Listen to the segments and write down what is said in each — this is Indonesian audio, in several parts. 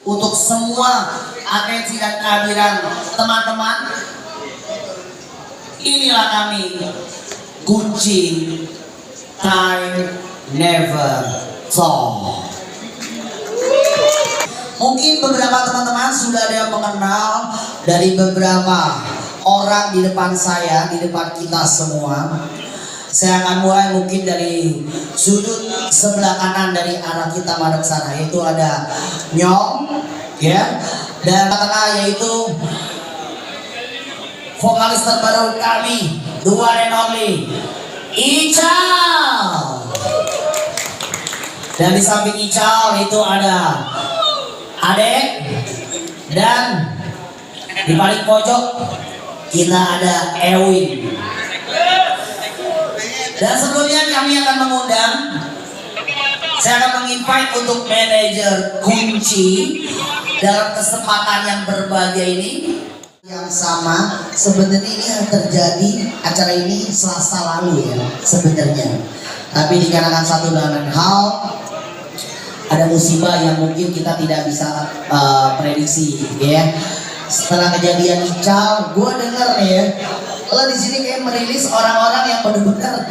untuk semua atensi dan kehadiran teman-teman. Inilah kami, kunci Time Never Stop. Mungkin beberapa teman-teman sudah ada yang mengenal dari beberapa orang di depan saya, di depan kita semua. Saya akan mulai mungkin dari sudut sebelah kanan dari arah kita madep sana, yaitu ada Nyong, ya, dan tengah yaitu vokalis terbaru kami, the one and only Ical. Dan di samping Ical itu ada Adek, dan di paling pojok kita ada Ewin. Dan sebelumnya kami akan mengundang, saya akan menginvite untuk manajer kunci dalam kesempatan yang berbahagia ini. Yang sama, sebenarnya ini yang terjadi acara ini Selasa lalu ya sebenarnya. Tapi dikarenakan satu dan lain hal, ada musibah yang mungkin kita tidak bisa prediksi ya. Setelah kejadian Ical, gue denger ya, lo di sini kayak merilis orang-orang yang benar-benar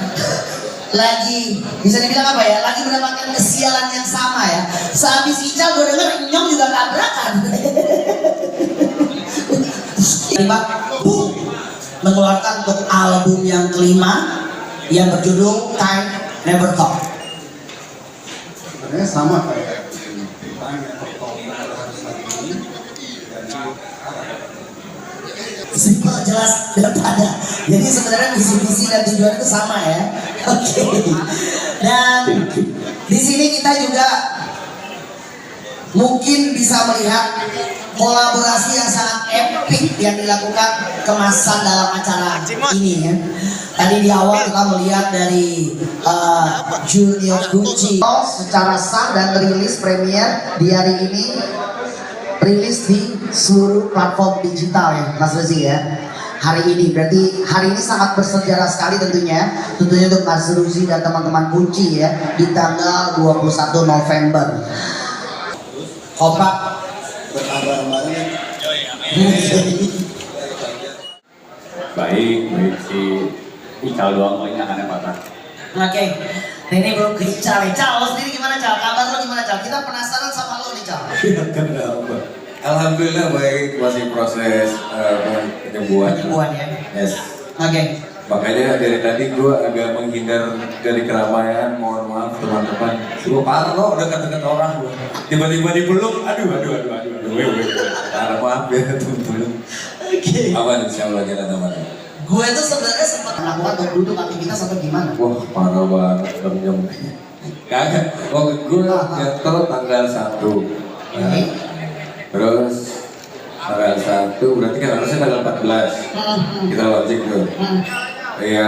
lagi bisa dibilang apa ya, lagi mendapatkan kesialan yang sama ya. Sehabis Ical gue denger Nyong juga tabrakan. Mengeluarkan untuk album yang kelima yang berjudul Time Never Stop. Sebenarnya sama kayak Time Never Stop harus lagi simpel, jelas, dan padat. Jadi sebenarnya visi-visi dan tujuan itu sama ya. Oke. Dan di sini kita juga mungkin bisa melihat kolaborasi yang sangat epik yang dilakukan kemasan dalam acara ini ya. Tadi di awal kita melihat dari Junior Gucci secara sah dan rilis premier di hari ini, rilis di seluruh platform digital ya Mas Rezi ya. Hari ini berarti hari ini sangat bersejarah sekali tentunya untuk Mas Rezi dan teman-teman kunci ya di tanggal 21 November. Kompak berkabar-kabarnya. Baik si Ical doang paling akan ada patah. Oke, ini belum ke Ical. Ical, lo sendiri gimana Cal? Kabar lo gimana Cal? Kita penasaran sama lo nih Cal. Alhamdulillah baik, masih proses penyembuhan. Penyembuhan ya. Yes. Oke. Makanya dari tadi gue agak menghindar dari keramaian, mohon maaf teman-teman. Gue parno dekat-dekat orang gue. Tiba-tiba dipeluk, aduh. Parah maaf ya teman-teman. Oke. Aman insyaallah jalan aman. Gue itu sebenarnya sempat melakukan untuk duduk aktivitas atau gimana? Wah parah banget dong. Kagak, waktu gue nyetel tanggal 1. Ini. Terus tanggal 1 berarti kan harusnya tanggal 14 kita launching tuh. Ya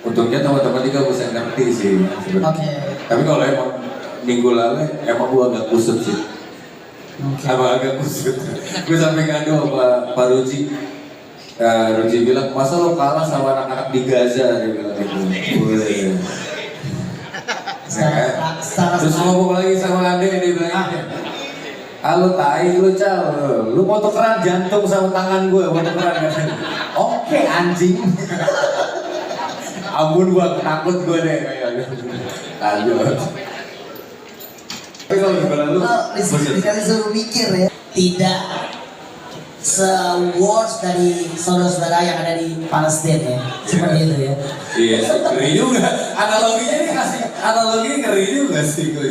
untungnya teman-teman juga bisa ngerti sih sebenarnya. Tapi kalau emang minggu lalu emang gua agak kusut sih. Agak kusut. Gue sampai ngadu sama Pak Ruji. Ruji bilang masa lo kalah sama anak-anak di Gaza, dia bilang gitu. Terus ngomong lagi sama Ade, dia bilang halo tai lu Cal, lu mau tukeran jantung sama tangan gue, mau tukeran kan? Oke anjing. Ampun gua takut gue deh kayak lanjut. Tapi kalau gimana lu? Dikasih suruh mikir ya. Tidak se-worst dari saudara-saudara yang ada di Palestina ya. Seperti itu ya. Iya sih, ngeri juga. Analoginya ini kasih, analoginya ngeri juga sih gue.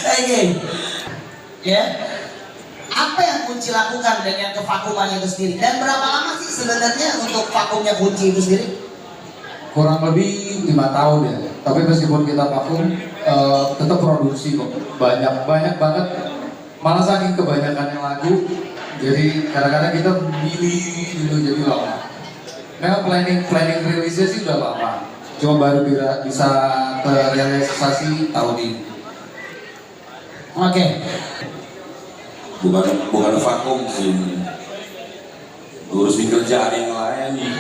Oke. Ya. Apa yang kunci lakukan dengan kevakumannya itu sendiri? Dan berapa lama sih sebenarnya untuk vakumnya kunci itu sendiri? Kurang lebih 5 tahun ya. Tapi meskipun kita vakum, tetap produksi kok. Banyak banget. Malah saking kebanyakannya lagu, jadi kadang-kadang kita milih dulu jadi lama. Memang planning rilisnya sih udah lama. Cuma baru bisa terrealisasi tahun ini. Oke. Bukan vakum sih, ngurusin kerjaan yang lain.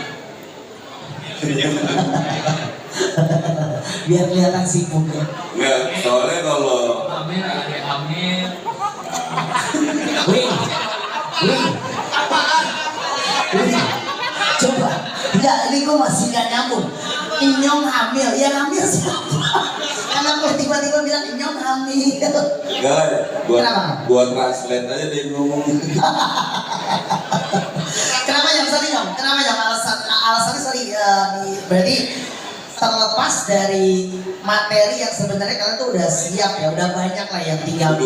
Biar kelihatan sibuk ya. Enggak, soalnya kalau Wih. Wih. Coba, enggak, ini gue masih gak nyambung. Inyong hamil, yang hamil siapa? Karena kalau tiba-tiba bilang Inyong hamil. Enggak, buat translate aja dia ngomong. Kenapa yang sorry Nyong? Kenapa yang alasannya sorry berarti terlepas dari materi yang sebenarnya kalian tuh udah siap ya, udah banyak lah yang tinggal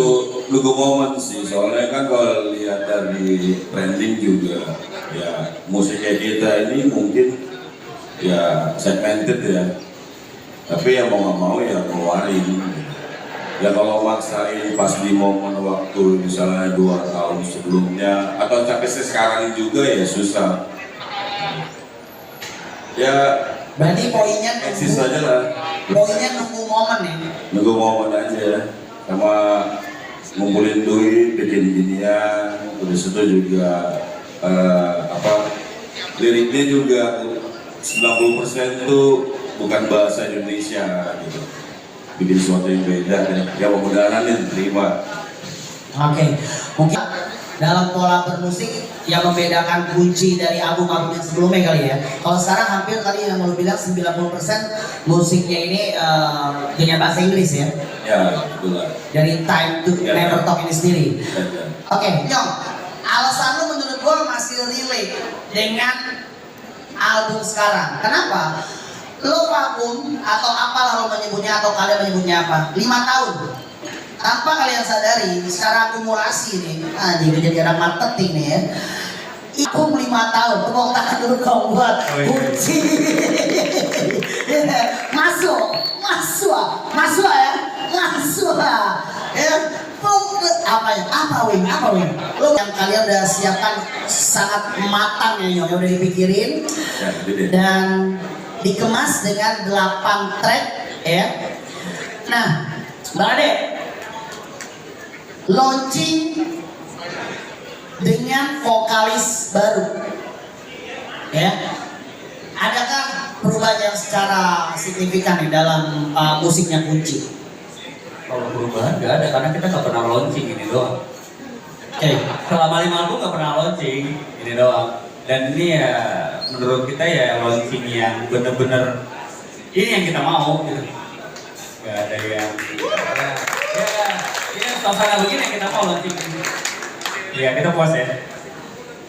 Nunggu momen sih, soalnya kan kalau lihat dari trending juga ya musiknya kita ini mungkin ya segmented ya, tapi ya mau nggak mau ya keluarin ya. Kalau maksain pas di momen waktu misalnya 2 tahun sebelumnya atau sampai sekarang juga ya susah ya. Berarti poinnya eksis aja lah, poinnya nunggu momen ya. nunggu momen aja sama ngumpulin duit bikin ginian. Terus itu juga liriknya juga 90% tuh bukan bahasa Indonesia gitu, bikin sesuatu yang beda ya, mudah-mudahan diterima. Oke, mungkin dalam pola bermusik yang membedakan kunci dari album-album yang sebelumnya kali ya. Kalau sekarang hampir tadi yang mau bilang 90% musiknya ini dengan bahasa Inggris ya. Ya, betul lah. Dari Time to Ya, Never ya. Talk ini sendiri. Ya. Oke, Nyong, alasan lu menurut gua masih relate dengan album sekarang. Kenapa? Lo vakum atau apalah lo menyebutnya atau kalian menyebutnya apa? 5 tahun. Tanpa kalian sadari, secara akumulasi nih, jadi anak marketing nih ya. Ikum 5 tahun, tepuk tangan dulu dong buat kunci. Masuk ya, masuk. Ya, apa ya? Apa wing? Lo yang kalian udah siapkan sangat matang ya, yang udah dipikirin Ya, gitu deh. dan dikemas dengan 8 track ya. Nah, Mbak Ade, launching dengan vokalis baru ya, adakah perubahan yang secara signifikan di dalam musiknya Kunci? Kalau perubahan nggak ada, karena kita nggak pernah launching ini doang. Oke. Selama 5 album nggak pernah launching ini doang. Dan ini ya menurut kita ya launching yang bener-bener ini yang kita mau gitu. Gak ada yang ya suasana begini yang kita mau launching. Ya kita puas ya.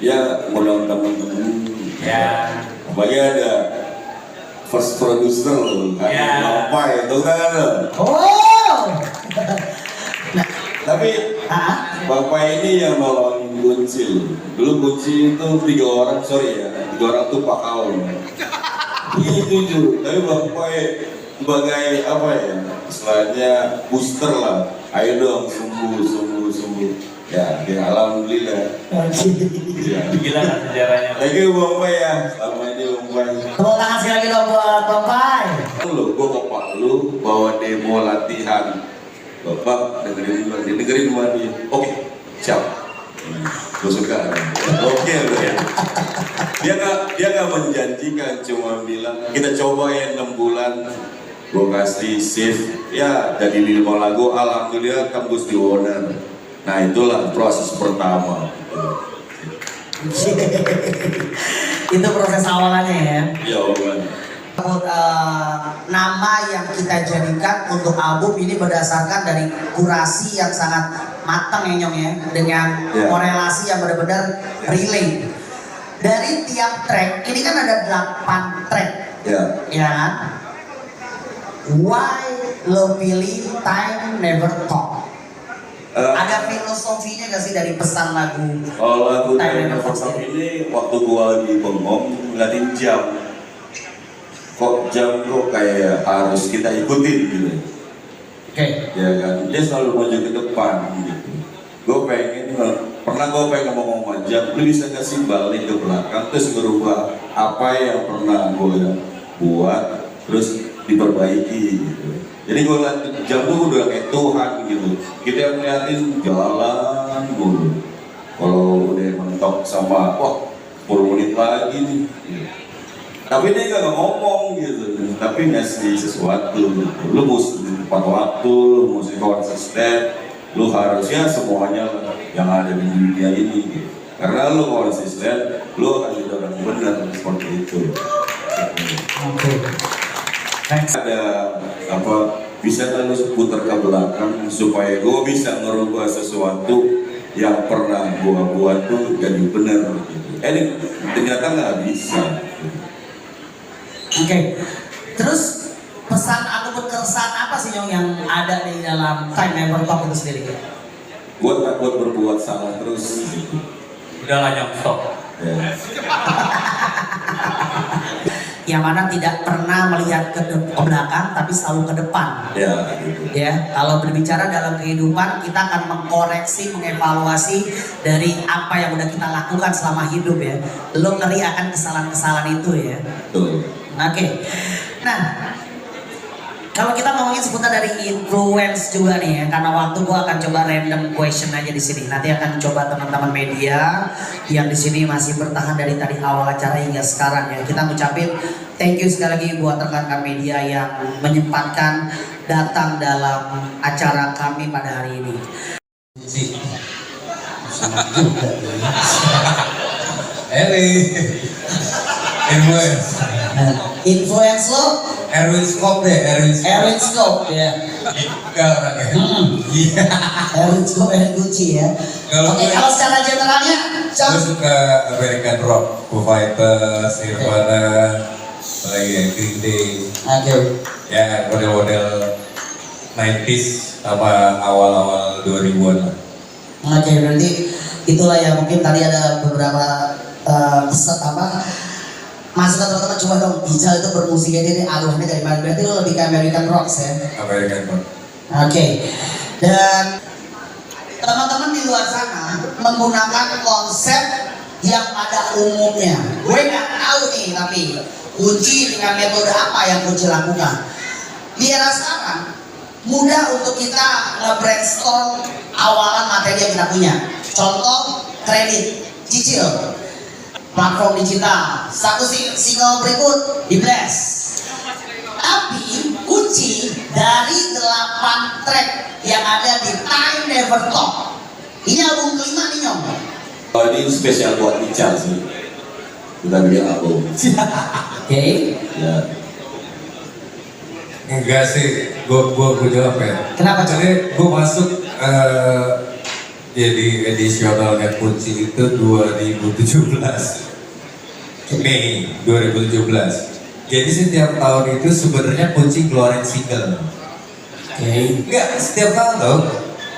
Ya, undang teman-teman. Ya. Apalagi ada first producer loh, kan? Ya. Apa ya, tuh kan lo. Oh. Tapi Bapak ini yang nolongin Kunci loh. Dulu Kunci itu 3 orang, sorry ya, 3 orang tuh pakau. Ini 7, tapi Bapak sebagai apa ya, istilahnya booster lah. Ayo dong, sembuh. Ya, alhamdulillah. Ya. Gila kan sejarahnya. Thank you Bapak ya, selama ini Bapak. Tepuk tangan sekali lagi dong buat Bapak. Lo, gue ke Palu bawa demo latihan. Bapak dengerin sama dia. Oke, siap. Gue suka. Oke lo ya. Dia nggak menjanjikan, cuma bilang kita coba ya 6 bulan. Gue kasih shift. Ya dari 5 lagu, alhamdulillah tembus di Warner. Nah itulah proses pertama. Itu proses awalannya ya. Ya Allah. Nama yang kita jadikan untuk album ini berdasarkan dari kurasi yang sangat matang ya Nyong ya, dengan korelasi yang benar-benar relate. Dari tiap track, ini kan ada 8 track ya kan? Why lo pilih Time Never Talk? Ada filosofinya gak sih dari pesan lagu? Kalau lagu Time Time Never Never Talk Talk ini waktu gua di Bengong ngeliatin jam, kok jam kok kayak harus kita ikutin gitu. Oke. Ya kan, dia selalu maju ke depan gitu. Gue pernah ngomong sama jam, lu bisa gak sih balik ke belakang terus berubah apa yang pernah gue buat terus diperbaiki gitu. Jadi gue liat jam tuh udah kayak Tuhan gitu. Kita yang ngeliatin jalan dulu. Kalau udah mentok sama, wah 10 menit lagi nih. Gitu. Tapi dia gak ngomong gitu, tapi ngasih sesuatu gitu. Lu mesti tepat waktu, lu mesti konsisten, lu harusnya semuanya yang ada di dunia ini gitu. Karena lu konsisten, lu akan jadi orang benar seperti itu. Oke. Thanks. Ada apa? Bisa kan lu putar ke belakang supaya gue bisa ngerubah sesuatu yang pernah gue buat tuh jadi benar. Gitu. Ini ternyata nggak bisa. Oke. Terus pesan ataupun keresahan apa sih yang ada di dalam Time Never Talk itu sendiri? Gue takut berbuat salah terus. Gitu. Udahlah nyok, stop. Ya. Yang mana tidak pernah melihat ke belakang tapi selalu ke depan. Ya, gitu. Ya, kalau berbicara dalam kehidupan kita akan mengkoreksi, mengevaluasi dari apa yang udah kita lakukan selama hidup ya. Lo ngeri akan kesalahan-kesalahan itu ya. Tuh. Oke. Nah, kalau kita ngomongin seputar dari influence juga nih ya, karena waktu gua akan coba random question aja di sini. Nanti akan coba teman-teman media yang di sini masih bertahan dari tadi awal acara hingga sekarang ya. Kita ngucapin thank you sekali lagi buat rekan-rekan media yang menyempatkan datang dalam acara kami pada hari ini. Influence. Influence lo Erwin Skop deh, Erwin Scope ya. Enggak orangnya. Iya. Erwin Scope, Erwin Gucci ya. Oke, kalau secara generalnya, Gue suka American rock, Foo Fighters, Nirvana, lagi yang Green Day. Oke. Ya model-model 90s sama awal-awal 2000-an lah. Oke, berarti itulah ya, mungkin tadi ada beberapa pesan apa masukan teman-teman, coba dong Ijal itu bermusiknya dia arwahnya dari mana, berarti lo lebih ke American Rocks ya. American rock. Oke. Dan teman-teman di luar sana menggunakan konsep yang pada umumnya. Gue nggak tahu nih, tapi kunci dengan metode apa yang kunci lakukan. Di era sekarang mudah untuk kita nge-brainstorm awalan materi yang kita punya. Contoh kredit, cicil, platform digital, satu single berikut di blast. Tapi kunci dari 8 track yang ada di Time Never Talk. Ini album kelima nih Nyong. Oh, ini spesial buat Ical sih. Kita bikin album. Oke. Ya. Enggak sih, gue jawab ya. Kenapa, Cok? Jadi gue masuk jadi edisionalnya kunci itu 2017 Mei 2017. Jadi setiap tahun itu sebenarnya kunci keluarin single. Oke. Enggak, setiap tahun tau.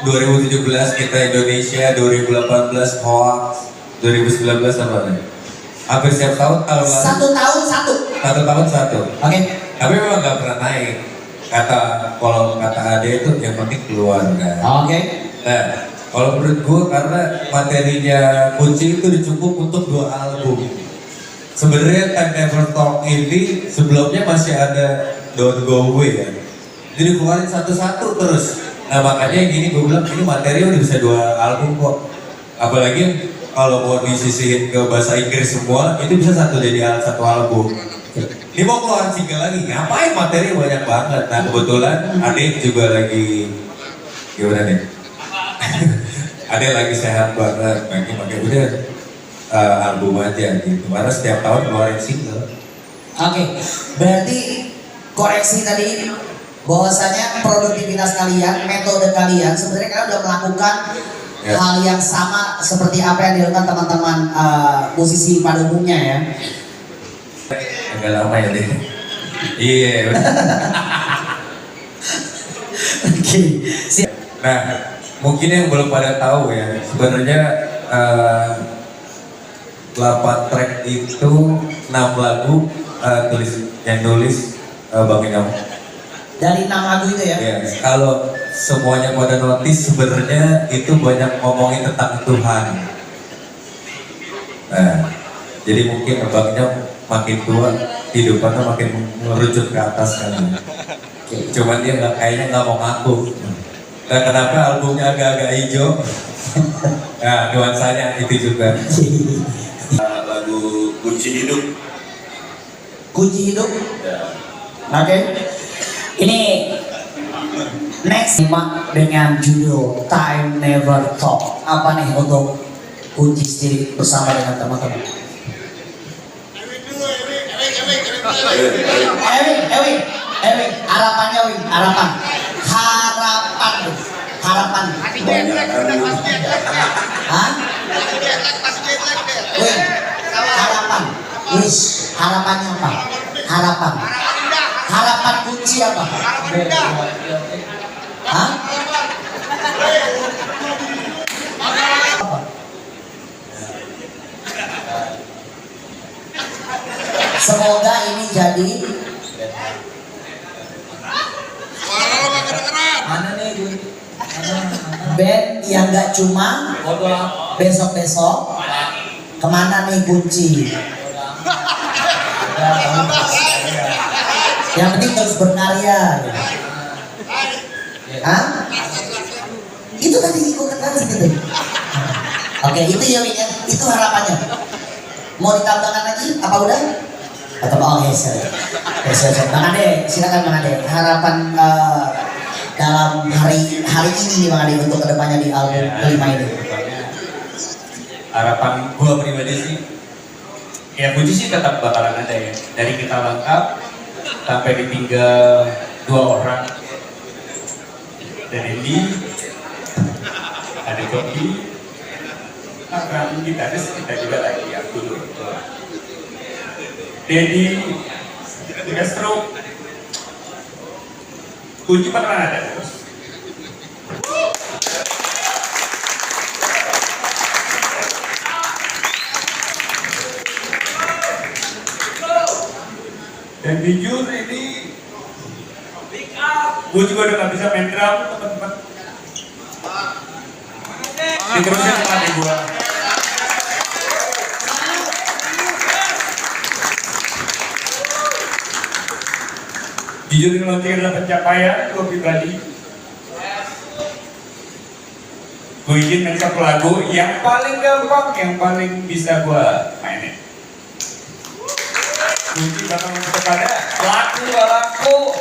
2017 kita Indonesia, 2018 Hoax, 2019 apa nih? Hampir setiap tahun kalau Satu tahun satu. satu tahun satu. Oke. Tapi memang nggak pernah naik. Kalau kata Ade itu yang penting keluar kan. Oke. Nah, kalau menurut gue karena materinya kunci itu udah cukup untuk 2 album. Sebenarnya Time Never Talk ini sebelumnya masih ada Don't Go Away kan. Jadi keluarin satu-satu terus. Nah makanya gini gue bilang ini materi udah bisa 2 album kok. Apalagi kalau mau disisihin ke bahasa Inggris semua itu bisa jadi satu album. Ini mau keluar single lagi, ngapain materi banyak banget. Nah kebetulan Adik juga lagi gimana nih? Adik lagi sehat banget, pakai udah album aja gitu. Karena setiap tahun keluarin single. Oke. Berarti koreksi tadi bahwasanya produktivitas kalian, metode kalian sebenarnya kalian udah melakukan Ya. hal yang sama seperti apa yang dilakukan teman-teman musisi pada umumnya ya. Agak lama ya deh. Iya. Oke. Siap. Nah, mungkin yang belum pada tahu ya, sebenarnya 8 track itu 6 lagu yang nulis Bang Inam. Dari 6 lagu itu ya. Ya, kalau semuanya pada notice sebenarnya itu banyak ngomongin tentang Tuhan. Nah, jadi mungkin Bang Inam makin tua, hidupannya makin merucut ke atas kan. Cuman dia kayaknya nggak mau ngaku. Nah, kenapa albumnya agak-agak hijau? Nah, nuansanya itu juga. Lagu Kunci Hidup. Kunci hidup. Ya. Oke. Ini next tema dengan judul Time Never Talk. Apa nih untuk Kunci sendiri bersama dengan teman-teman. Ewing, harapannya Wing, harapan. Hah? Wing, harapan. Wis, harapannya apa? Harapan kunci apa? Hah? Apa? Semoga ini jadi band yang gak cuma besok-besok kemana nih kunci. Yang penting terus berkarya. Hah? Itu tadi ikut kan segitu. Oke, itu ya Win ya. Itu harapannya. Mau ditambahkan lagi? Apa udah? Atau oke, siap. Bang Ade, silakan Bang Ade. Harapan dalam hari ini nih Bang Ade untuk kedepannya di album kelima ini. Harapan gua pribadi sih, ya kunci sih tetap bakalan ada ya. Dari kita lengkap sampai ditinggal 2 orang. Dari ini ada Kopi, akan gitaris kita juga lagi Abdul. Dedi, tiga stroke, kunci pernah ada terus. Dan jujur ini gue juga udah gak bisa main drum teman-teman. Diterusin sama adik gue. Jujur ini launching adalah pencapaian gue pribadi. Gue ingin main satu lagu yang paling gampang, yang paling bisa gue mainin. Kunci bakal kepada laku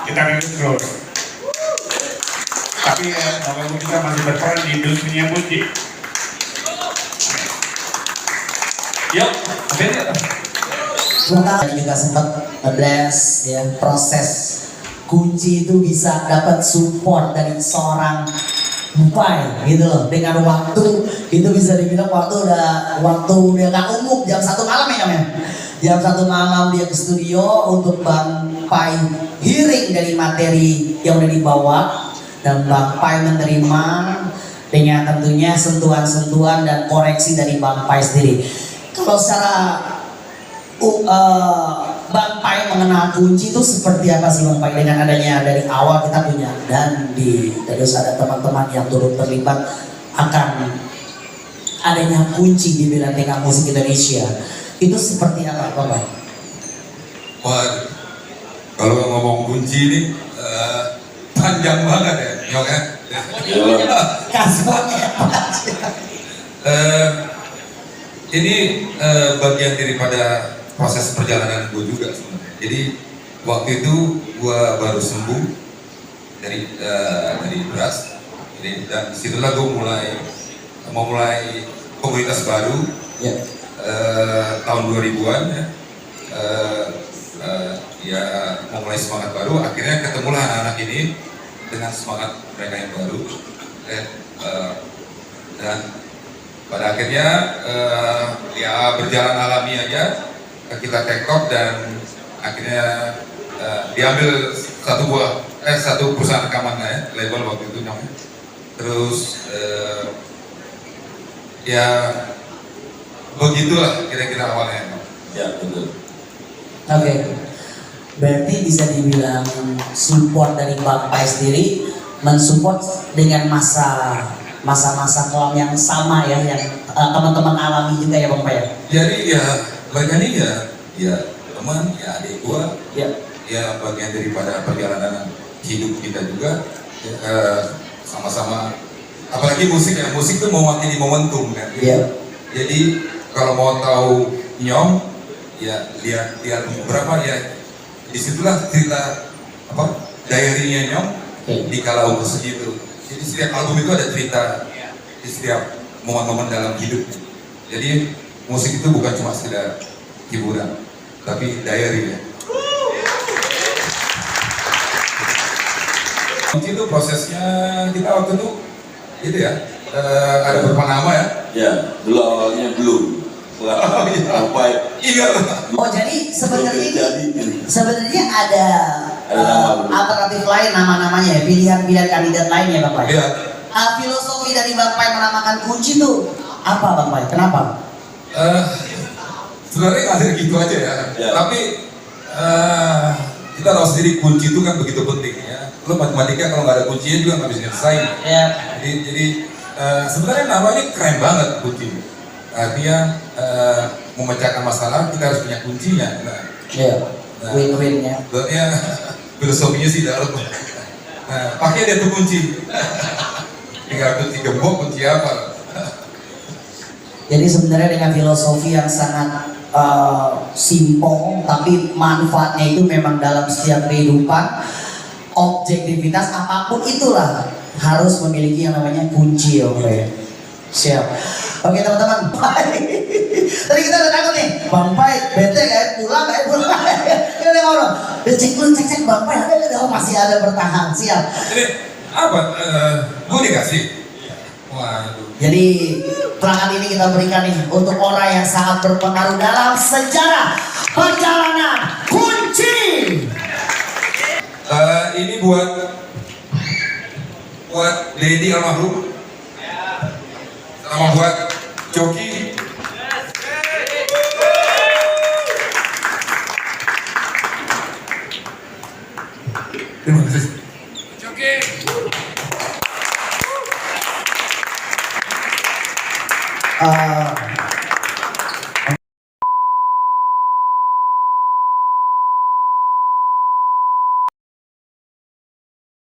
kita rilis terus. Tapi ya, semoga gue bisa masih berperan di industri musik. Yuk, beda. Semoga juga sempat nge-bless ya proses kunci itu bisa dapat support dari seorang Bupai gitu loh, dengan waktu itu bisa dibilang waktu udah nggak umum, jam 1 malam ya namanya. Jam 1 malam dia ke studio untuk Bang Pai hearing dari materi yang udah dibawa, dan Bang Pai menerima dengan tentunya sentuhan-sentuhan dan koreksi dari Bang Pai sendiri. Kalau secara Bang Pai mengenal kunci itu seperti apa sih Bang Pai, dengan adanya dari awal kita punya dan terus ada teman-teman yang turut terlibat akan adanya kunci di Belantika Musik Indonesia, itu seperti apa Bang Pai? Wah, kalau ngomong kunci ini panjang banget ya, Nyok ya. Kasbonya Ini bagian daripada proses perjalanan gue juga sebenarnya. Jadi waktu itu gue baru sembuh dari beras, dan disitulah gue mulai komunitas baru ya. Tahun 2000-an ya. Ya mulai semangat baru, akhirnya ketemulah anak-anak ini dengan semangat mereka yang baru, dan pada akhirnya ya berjalan alami aja, kita take off, dan akhirnya diambil satu perusahaan rekaman ya, label waktu itu namanya. Terus ya begitulah kira-kira awalnya. Ya betul. Oke. Berarti bisa dibilang support dari Bang Pai sendiri mensupport dengan masa-masa kelam yang sama ya, yang teman-teman alami juga ya Bang Pai ya. Jadi ya mereka ini ya teman, ya adik gua, Ya. ya bagian daripada perjalanan hidup kita juga, ya, sama-sama. Apalagi musik ya, musik itu mewakili momentum kan. Iya. Jadi kalau mau tahu Nyom, ya lihat beberapa ya, disitulah cerita diary-nya Nyom Oke. di kala umur segitu. Jadi setiap album itu ada cerita di setiap momen-momen dalam hidup. Jadi musik itu bukan cuma sekedar hiburan, tapi diary ya. Kunci itu prosesnya kita waktu itu ya, ada beberapa nama ya. Ya, dulu awalnya belum. Oh, iya. Sampai Ingat. Oh jadi sebenarnya jadi sebenarnya ada nama. alternatif lain nama-namanya ya, pilihan-pilihan kandidat lain ya Bang Pai. Iya. Filosofi dari Bang Pai menamakan kunci itu apa Bang Pai? Kenapa? Sebenarnya nggak ada gitu aja ya. Ya. Tapi kita tahu sendiri kunci itu kan begitu penting ya. Lo matematika kalau nggak ada kuncinya juga nggak bisa nyelesain. Ya. Jadi sebenarnya namanya keren banget kunci. Artinya memecahkan masalah kita harus punya kuncinya. Iya. Win-winnya. Sebenarnya filosofinya sih dalam. Pakai dia tuh kunci. Tinggal kunci gembok, kunci apa? Jadi sebenarnya dengan filosofi yang sangat simpel, tapi manfaatnya itu memang dalam setiap kehidupan, objektivitas apapun itulah harus memiliki yang namanya kunci, oke. Siap. Oke teman-teman, tadi kita udah takut nih, Bang Pai bete kayak pulang. Kita udah ngobrol, cek Bang Pai ada nggak? Oh masih ada bertahan, siap. Jadi apa? Gue dikasih. Waduh. Jadi perangkat ini kita berikan nih untuk orang yang sangat berpengaruh dalam sejarah perjalanan kunci. Ini buat Lady almarhum, sama buat Joki. Terima kasih. Joki.